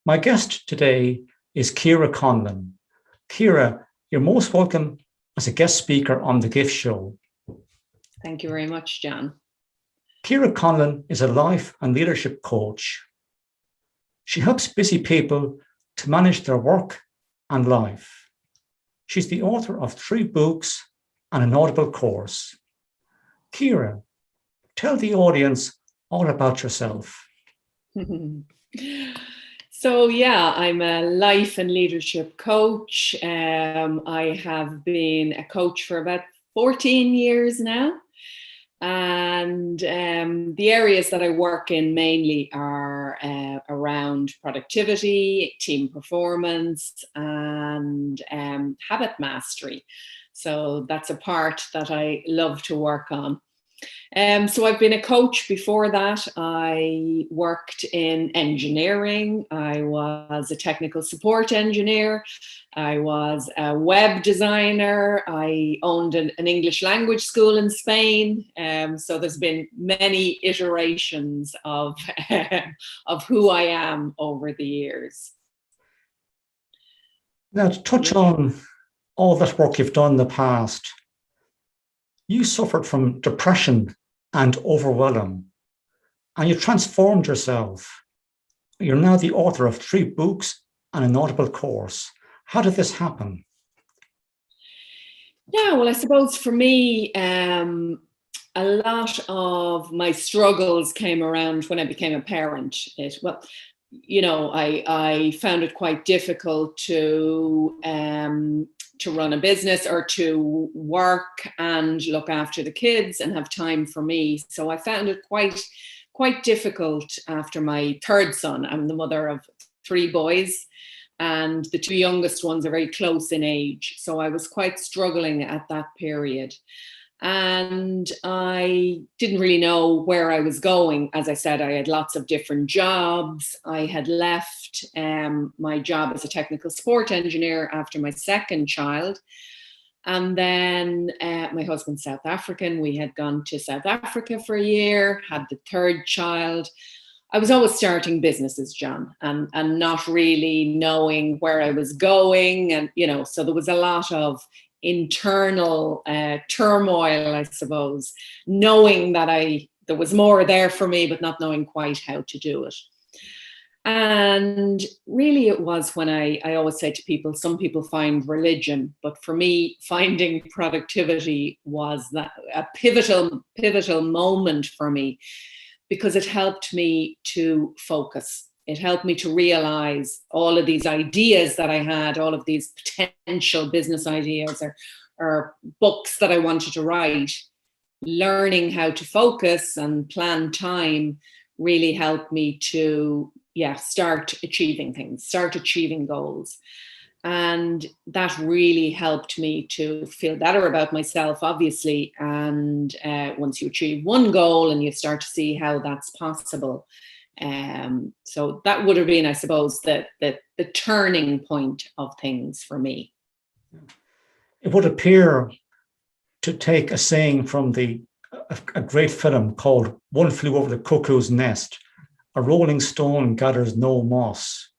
My guest today is Ciara Conlon. Ciara, you're most welcome as a guest speaker on the GYFT Show. Thank you very much, John. Ciara Conlon is a life and leadership coach. She helps busy people to manage their work and life. She's the author of 3 books and an audible course. Ciara, tell the audience all about yourself. So yeah, I'm a life and leadership coach. I have been a coach for about 14 years now. And the areas that I work in mainly are around productivity, team performance, and habit mastery. So that's a part that I love to work on. So I've been a coach before that. I worked in engineering. I was a technical support engineer. I was a web designer. I owned an English language school in Spain. So there's been many iterations of, of who I am over the years. Now, to touch on all that work you've done in the past, you suffered from depression and overwhelm, and you transformed yourself. You're now the author of 3 books and an audible course. How did this happen? Yeah, well, I suppose for me, a lot of my struggles came around when I became a parent. I found it quite difficult to run a business or to work and look after the kids and have time for me. So I found it quite difficult after my 3rd son. I'm the mother of 3 boys, and the 2 youngest ones are very close in age. So I was quite struggling at that period. And I didn't really know where I was going. As I said, I had lots of different jobs. I had left my job as a technical support engineer after my 2nd child. And then my husband's South African. We had gone to South Africa for a year, had the 3rd child. I was always starting businesses, John, and not really knowing where I was going. And, so there was a lot of internal turmoil, I suppose, knowing that there was more there for me, but not knowing quite how to do it. And really it was when I always say to people, some people find religion, but for me, finding productivity was a pivotal moment for me, because it helped me to focus. It helped me to realize all of these ideas that I had, all of these potential business ideas or books that I wanted to write. Learning how to focus and plan time really helped me to, start achieving things, start achieving goals. And that really helped me to feel better about myself, obviously. And once you achieve one goal and you start to see how that's possible, so that would have been, I suppose, the turning point of things for me. It would appear to take a saying from a great film called One Flew Over the Cuckoo's Nest: a rolling stone gathers no moss.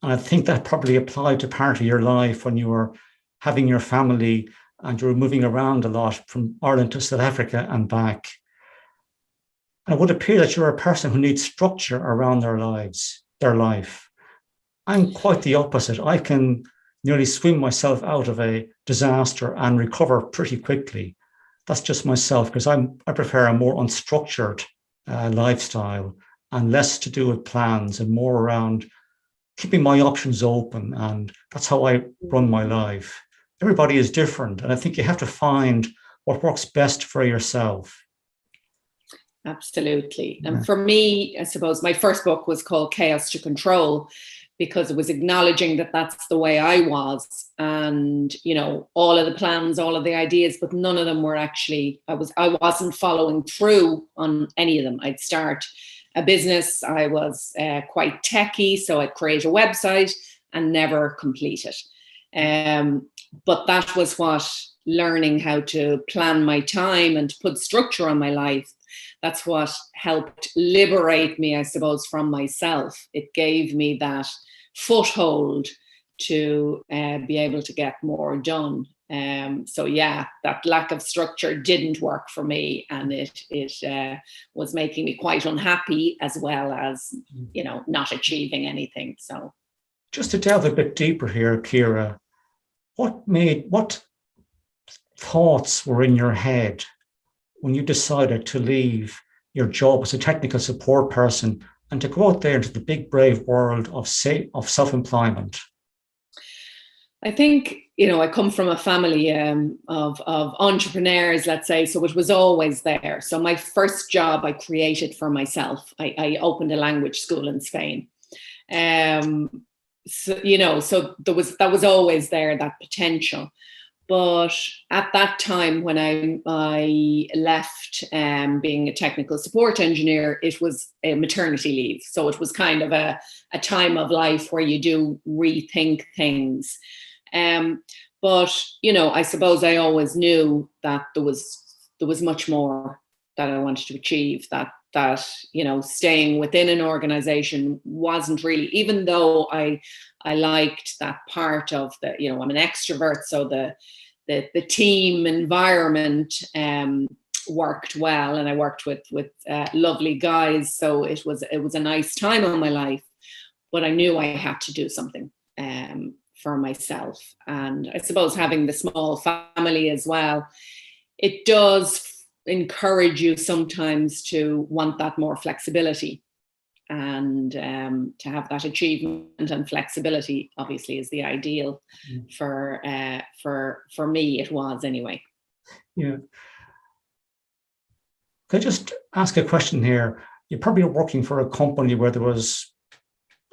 And I think that probably applied to part of your life when you were having your family and you were moving around a lot from Ireland to South Africa and back. And it would appear that you're a person who needs structure around their life. I'm quite the opposite. I can nearly swim myself out of a disaster and recover pretty quickly. That's just myself, because I prefer a more unstructured lifestyle and less to do with plans and more around keeping my options open. And that's how I run my life. Everybody is different. And I think you have to find what works best for yourself. Absolutely. And for me, I suppose my first book was called Chaos to Control, because it was acknowledging that that's the way I was. And, all of the plans, all of the ideas, but none of them were actually, I wasn't following through on any of them. I'd start a business. I was quite techie, so I'd create a website and never complete it. But that was what learning how to plan my time and to put structure on my life That's what helped liberate me, I suppose, from myself. It gave me that foothold to be able to get more done. So yeah, that lack of structure didn't work for me, and it was making me quite unhappy, as well as, not achieving anything. So just to delve a bit deeper here, Ciara, what thoughts were in your head when you decided to leave your job as a technical support person and to go out there into the big, brave world of self-employment? I think, I come from a family of entrepreneurs, let's say, so it was always there. So my first job I created for myself. I opened a language school in Spain. So that was always there, that potential. But at that time, when I left being a technical support engineer, it was a maternity leave. So it was kind of a time of life where you do rethink things. But, I suppose I always knew that there was much more that I wanted to achieve, that staying within an organization wasn't really, even though I liked that part of I'm an extrovert, so the team environment worked well, and I worked with lovely guys, so it was a nice time in my life. But I knew I had to do something for myself, and I suppose having the small family as well, it does encourage you sometimes to want that more flexibility, and to have that achievement and flexibility obviously is the ideal. For me, it was anyway. Yeah. Could I just ask a question here? You're probably working for a company where there was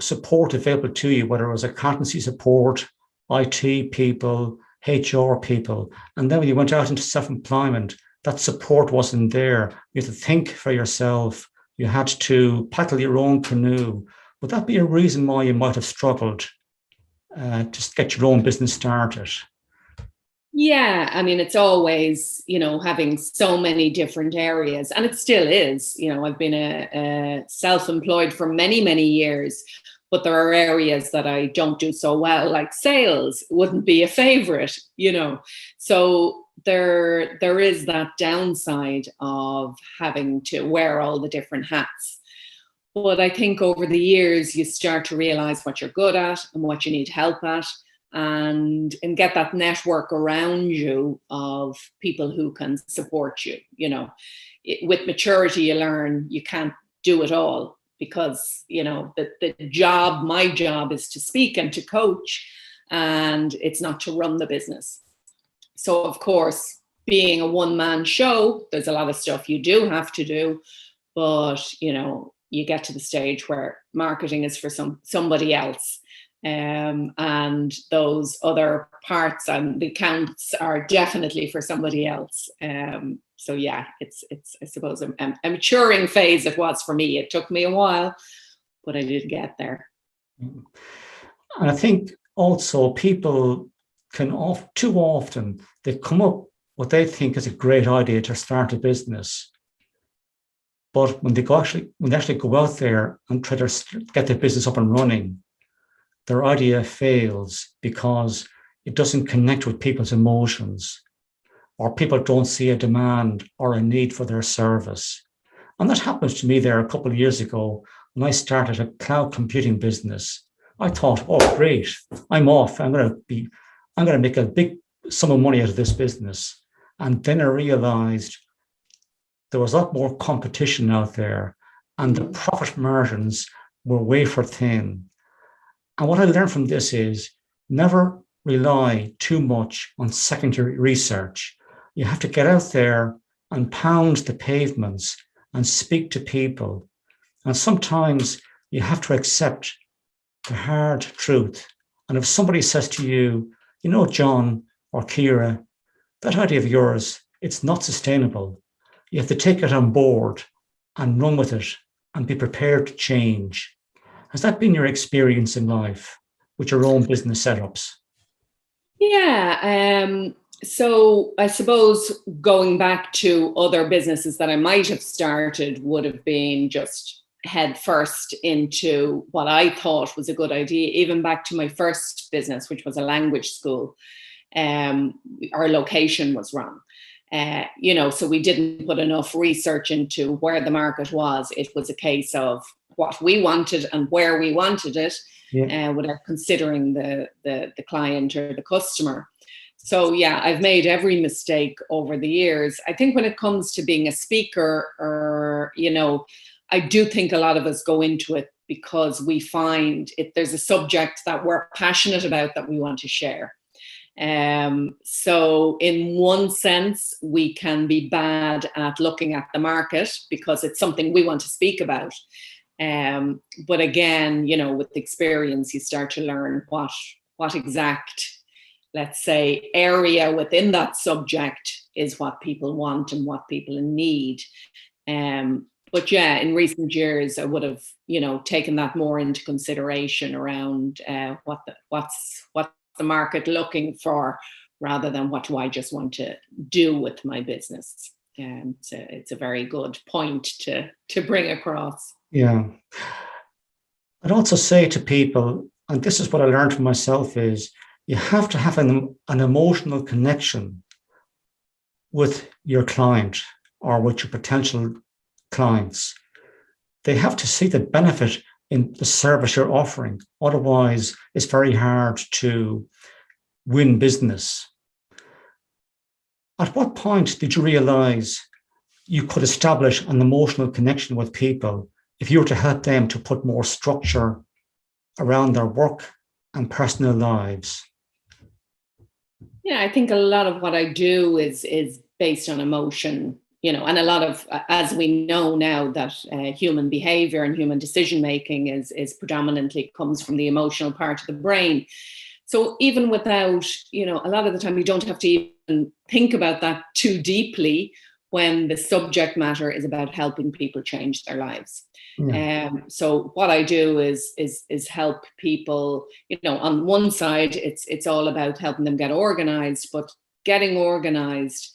support available to you, whether it was accountancy support, IT people, HR people, and then when you went out into self-employment, that support wasn't there. You had to think for yourself. You had to paddle your own canoe. Would that be a reason why you might have struggled to get your own business started? Yeah, I mean, it's always, having so many different areas, and it still is. I've been a self-employed for many, many years, but there are areas that I don't do so well, like sales wouldn't be a favorite, So there is that downside of having to wear all the different hats. But I think over the years, you start to realize what you're good at and what you need help at, and get that network around you of people who can support you. With maturity, you learn you can't do it all, because my job is to speak and to coach, and it's not to run the business. So of course, being a one-man show, there's a lot of stuff you do have to do, but you get to the stage where marketing is for somebody else. And those other parts and the accounts are definitely for somebody else. So yeah, it's I suppose a maturing phase it was for me. It took me a while, but I did get there. And I think also people can too often they come up what they think is a great idea to start a business. But when they actually go out there and try to get their business up and running, their idea fails because it doesn't connect with people's emotions, or people don't see a demand or a need for their service. And that happened to me there a couple of years ago when I started a cloud computing business. I thought, oh, great, I'm off. I'm going to make a big sum of money out of this business. And then I realized there was a lot more competition out there, and the profit margins were wafer thin. And what I learned from this is never rely too much on secondary research. You have to get out there and pound the pavements and speak to people. And sometimes you have to accept the hard truth. And if somebody says to you, John or Ciara, that idea of yours, it's not sustainable. You have to take it on board and run with it and be prepared to change. Has that been your experience in life with your own business setups? Yeah, So I suppose going back to other businesses that I might have started would have been just head first into what I thought was a good idea, even back to my first business, which was a language school. Our location was wrong. So we didn't put enough research into where the market was. It was a case of what we wanted and where we wanted it, without considering the client or the customer. So yeah, I've made every mistake over the years. I think when it comes to being a speaker, or I do think a lot of us go into it because we find there's a subject that we're passionate about that we want to share. So in one sense, we can be bad at looking at the market because it's something we want to speak about. But again, with experience, you start to learn what exact, let's say, area within that subject is what people want and what people need. But yeah, in recent years, I would have, taken that more into consideration around what's the market looking for, rather than what do I just want to do with my business. So it's a very good point to bring across. Yeah. I'd also say to people, and this is what I learned from myself, is you have to have an emotional connection with your client or with your potential clients. They have to see the benefit in the service you're offering. Otherwise, it's very hard to win business. At what point did you realize you could establish an emotional connection with people if you were to help them to put more structure around their work and personal lives? Yeah, I think a lot of what I do is based on emotion, and a lot of, as we know now, that human behavior and human decision making is predominantly comes from the emotional part of the brain. So even without, a lot of the time you don't have to even think about that too deeply when the subject matter is about helping people change their lives. So what I do is help people, on one side, it's all about helping them get organized, but getting organized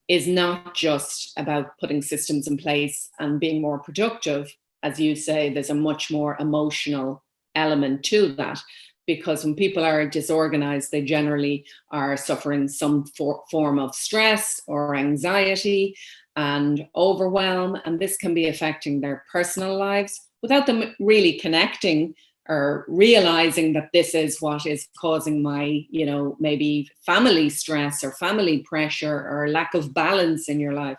is not just about putting systems in place and being more productive. As you say, there's a much more emotional element to that, because when people are disorganized, they generally are suffering some form of stress or anxiety and overwhelm, and this can be affecting their personal lives without them really connecting or realizing that this is what is causing my, maybe family stress or family pressure or lack of balance in your life.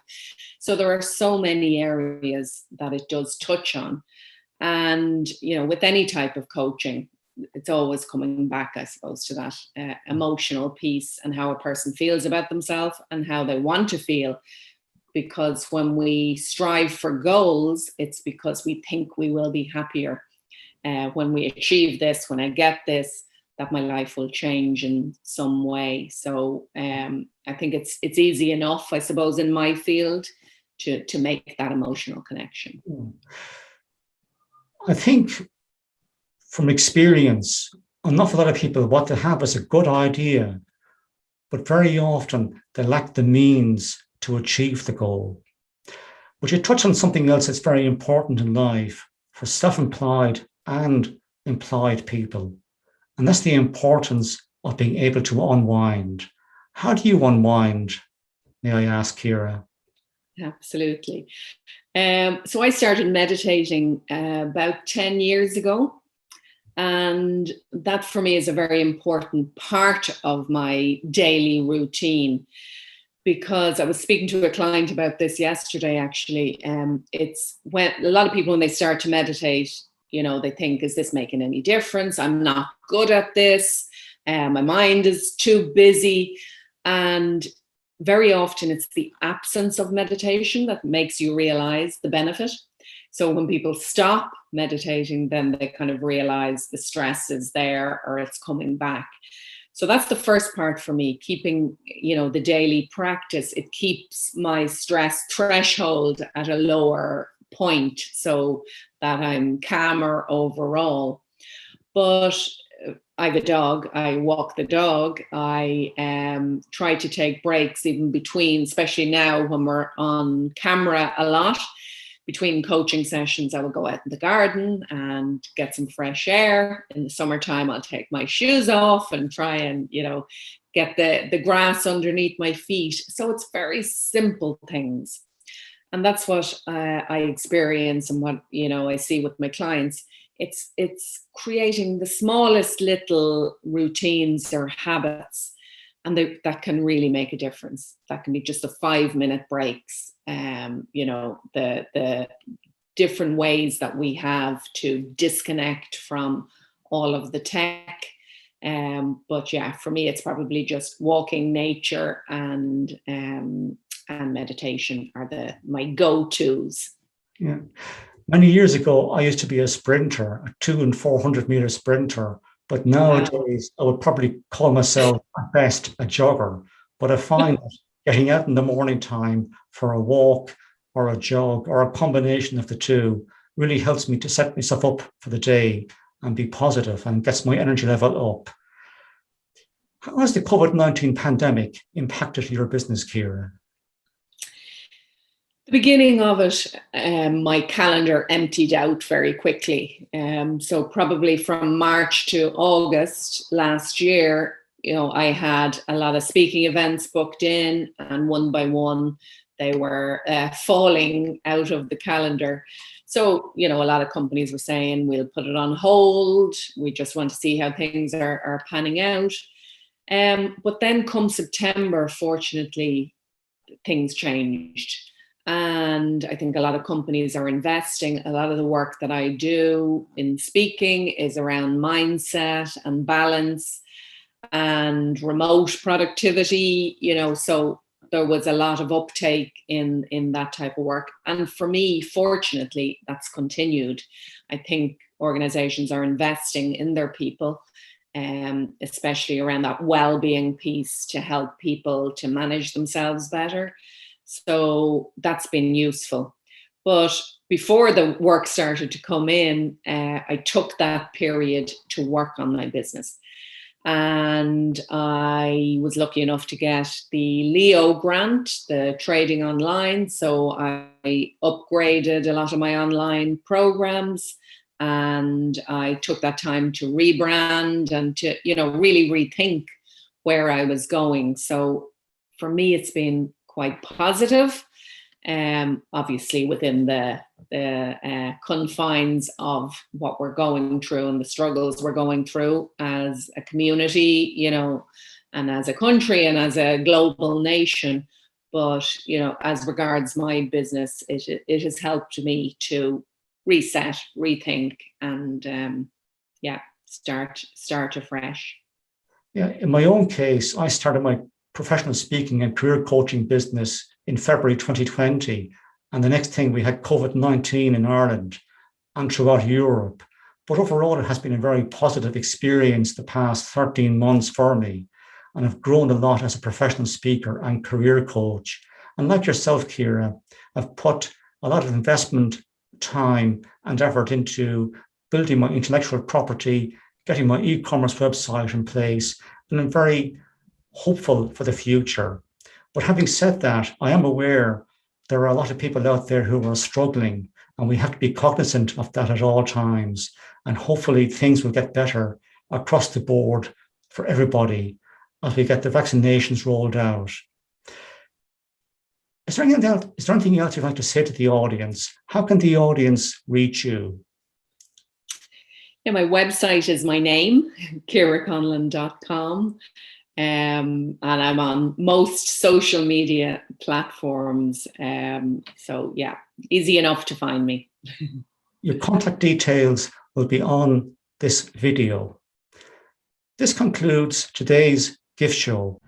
So there are so many areas that it does touch on. And, with any type of coaching, it's always coming back, I suppose, to that emotional piece and how a person feels about themselves and how they want to feel. Because when we strive for goals, it's because we think we will be happier. When we achieve this, when I get this, that my life will change in some way. So I think it's easy enough, I suppose, in my field to make that emotional connection. I think from experience, an awful lot of people, what they have is a good idea, but very often they lack the means to achieve the goal. But you touch on something else that's very important in life for self-employed and employed people, and that's the importance of being able to unwind. How do you unwind, may I ask, Ciara? Absolutely. So I started meditating about 10 years ago. And that for me is a very important part of my daily routine, because I was speaking to a client about this yesterday, actually. It's when a lot of people, when they start to meditate, they think, is this making any difference? I'm not good at this. My mind is too busy. And very often it's the absence of meditation that makes you realize the benefit. So when people stop meditating, then they kind of realize the stress is there or it's coming back. So that's the first part for me, keeping, the daily practice. It keeps my stress threshold at a lower point so that I'm calmer overall. But I have a dog. I walk the dog. I try to take breaks even between, especially now when we're on camera a lot. Between coaching sessions, I will go out in the garden and get some fresh air. In the summertime, I'll take my shoes off and try and, get the grass underneath my feet. So it's very simple things. And that's what I experience and what, I see with my clients. It's creating the smallest little routines or habits, and that can really make a difference. That can be just the 5-minute breaks. The different ways that we have to disconnect from all of the tech. But yeah, for me, it's probably just walking, nature, and meditation are my go-tos. Yeah. Many years ago, I used to be a sprinter, a 200 and 400 meter sprinter. But nowadays, I would probably call myself at best a jogger. But I find that getting out in the morning time for a walk or a jog or a combination of the two really helps me to set myself up for the day and be positive and gets my energy level up. How has the COVID-19 pandemic impacted your business, Ciara? The beginning of it, my calendar emptied out very quickly. So probably from March to August last year, I had a lot of speaking events booked in, and one by one, they were falling out of the calendar. So, a lot of companies were saying, we'll put it on hold. We just want to see how things are panning out. But then come September, fortunately, things changed. And I think a lot of companies are investing. A lot of the work that I do in speaking is around mindset and balance and remote productivity, so there was a lot of uptake in that type of work. And for me, fortunately, that's continued. I think organizations are investing in their people, especially around that well-being piece to help people to manage themselves better. So that's been useful. But before the work started to come in, I took that period to work on my business. And I was lucky enough to get the Leo grant, the trading online. So I upgraded a lot of my online programs, and I took that time to rebrand and to, really rethink where I was going. So for me, it's been quite positive, obviously within the confines of what we're going through and the struggles we're going through as a community, and as a country and as a global nation. But, as regards my business, it has helped me to reset, rethink, and start afresh. Yeah, in my own case, I started my professional speaking and career coaching business in February 2020. And the next thing, we had COVID-19 in Ireland and throughout Europe. But overall, it has been a very positive experience the past 13 months for me. And I've grown a lot as a professional speaker and career coach. And like yourself, Ciara, I've put a lot of investment, time, and effort into building my intellectual property, getting my e-commerce website in place, and I'm very hopeful for the future. But having said that, I am aware there are a lot of people out there who are struggling, and we have to be cognizant of that at all times. And hopefully things will get better across the board for everybody as we get the vaccinations rolled out. Is there anything else you'd like to say to the audience? How can the audience reach you? Yeah, my website is my name, ciaraconlon.com. And I'm on most social media platforms. So yeah, easy enough to find me. Your contact details will be on this video. This concludes today's GYFT Show.